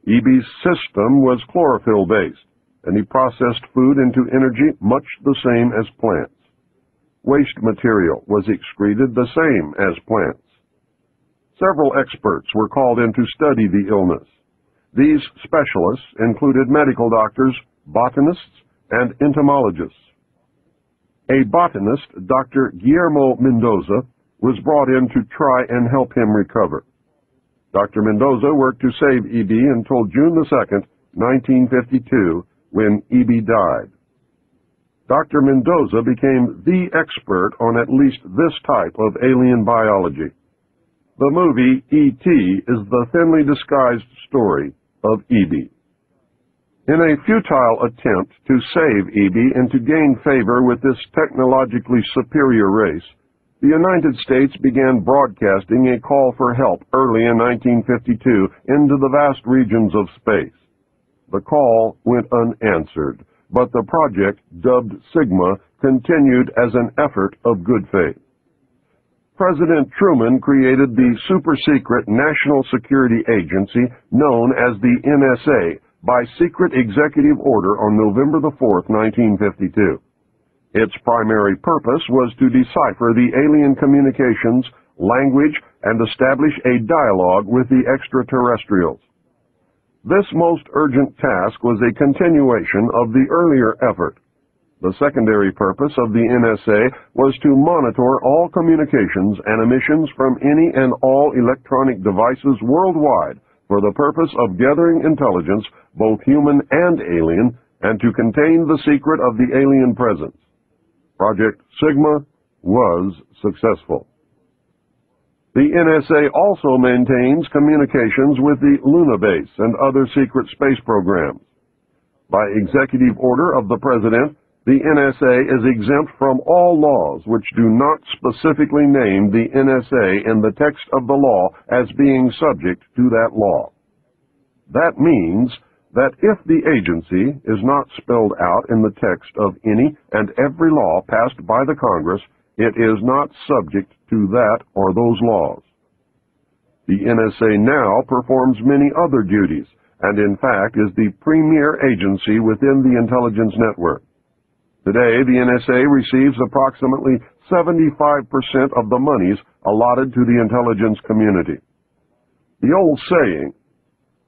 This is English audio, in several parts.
EB's system was chlorophyll-based, and he processed food into energy much the same as plants. Waste material was excreted the same as plants. Several experts were called in to study the illness. These specialists included medical doctors, botanists, and entomologists. A botanist, Dr. Guillermo Mendoza, was brought in to try and help him recover. Dr. Mendoza worked to save EB until June 2, 1952, when EB died. Dr. Mendoza became the expert on at least this type of alien biology. The movie E.T. is the thinly disguised story of EB. In a futile attempt to save EB and to gain favor with this technologically superior race, the United States began broadcasting a call for help early in 1952 into the vast regions of space. The call went unanswered, but the project, dubbed Sigma, continued as an effort of good faith. President Truman created the super-secret National Security Agency known as the NSA by secret executive order on November 4, 1952. Its primary purpose was to decipher the alien communications, language, and establish a dialogue with the extraterrestrials. This most urgent task was a continuation of the earlier effort. The secondary purpose of the NSA was to monitor all communications and emissions from any and all electronic devices worldwide for the purpose of gathering intelligence, both human and alien, and to contain the secret of the alien presence. Project Sigma was successful. The NSA also maintains communications with the Luna base and other secret space programs. By executive order of the President, the NSA is exempt from all laws which do not specifically name the NSA in the text of the law as being subject to that law. That means that if the agency is not spelled out in the text of any and every law passed by the Congress, it is not subject to that or those laws. The NSA now performs many other duties, and in fact is the premier agency within the intelligence network. Today, the NSA receives approximately 75% of the monies allotted to the intelligence community. The old saying,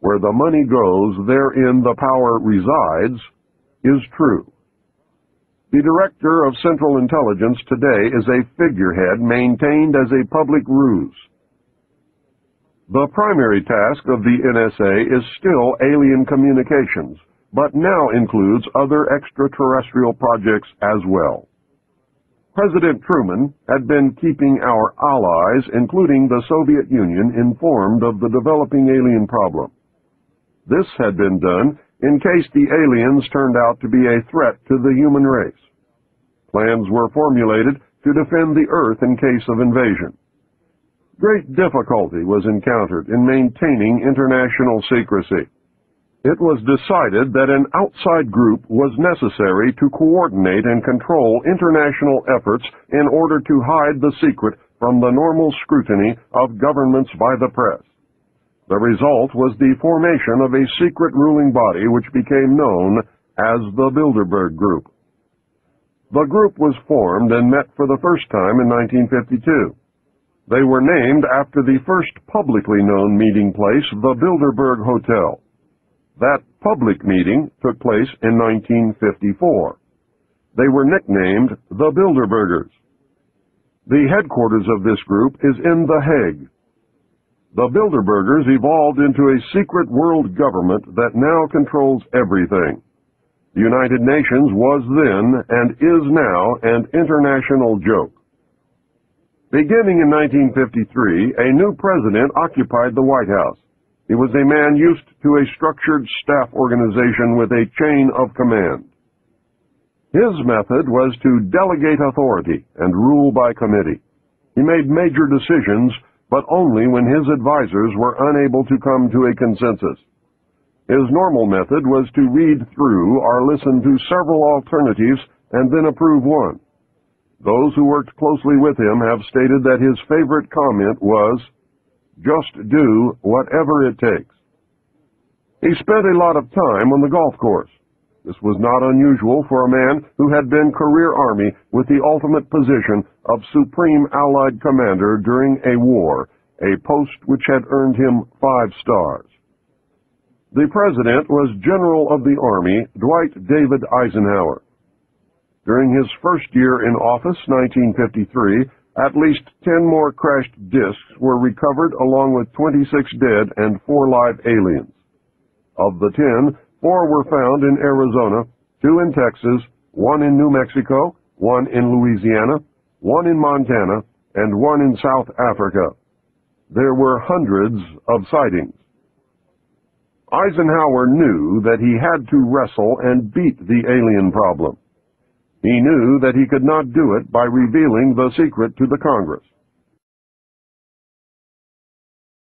"Where the money goes, therein the power resides," is true. The Director of Central Intelligence today is a figurehead maintained as a public ruse. The primary task of the NSA is still alien communications, but now includes other extraterrestrial projects as well. President Truman had been keeping our allies, including the Soviet Union, informed of the developing alien problem. This had been done in case the aliens turned out to be a threat to the human race. Plans were formulated to defend the Earth in case of invasion. Great difficulty was encountered in maintaining international secrecy. It was decided that an outside group was necessary to coordinate and control international efforts in order to hide the secret from the normal scrutiny of governments by the press. The result was the formation of a secret ruling body which became known as the Bilderberg Group. The group was formed and met for the first time in 1952. They were named after the first publicly known meeting place, the Bilderberg Hotel. That public meeting took place in 1954. They were nicknamed the Bilderbergers. The headquarters of this group is in The Hague. The Bilderbergers evolved into a secret world government that now controls everything. The United Nations was then and is now an international joke. Beginning in 1953, a new president occupied the White House. He was a man used to a structured staff organization with a chain of command. His method was to delegate authority and rule by committee. He made major decisions, but only when his advisors were unable to come to a consensus. His normal method was to read through or listen to several alternatives and then approve one. Those who worked closely with him have stated that his favorite comment was, "Just do whatever it takes." He spent a lot of time on the golf course. This was not unusual for a man who had been career Army with the ultimate position of Supreme Allied Commander during a war, a post which had earned him 5 stars. The President was General of the Army Dwight David Eisenhower. During his first year in office, 1953, at least 10 more crashed discs were recovered along with 26 dead and 4 live aliens. Of the 10, 4 were found in Arizona, 2 in Texas, 1 in New Mexico, 1 in Louisiana, 1 in Montana, and 1 in South Africa. There were hundreds of sightings. Eisenhower knew that he had to wrestle and beat the alien problem. He knew that he could not do it by revealing the secret to the Congress.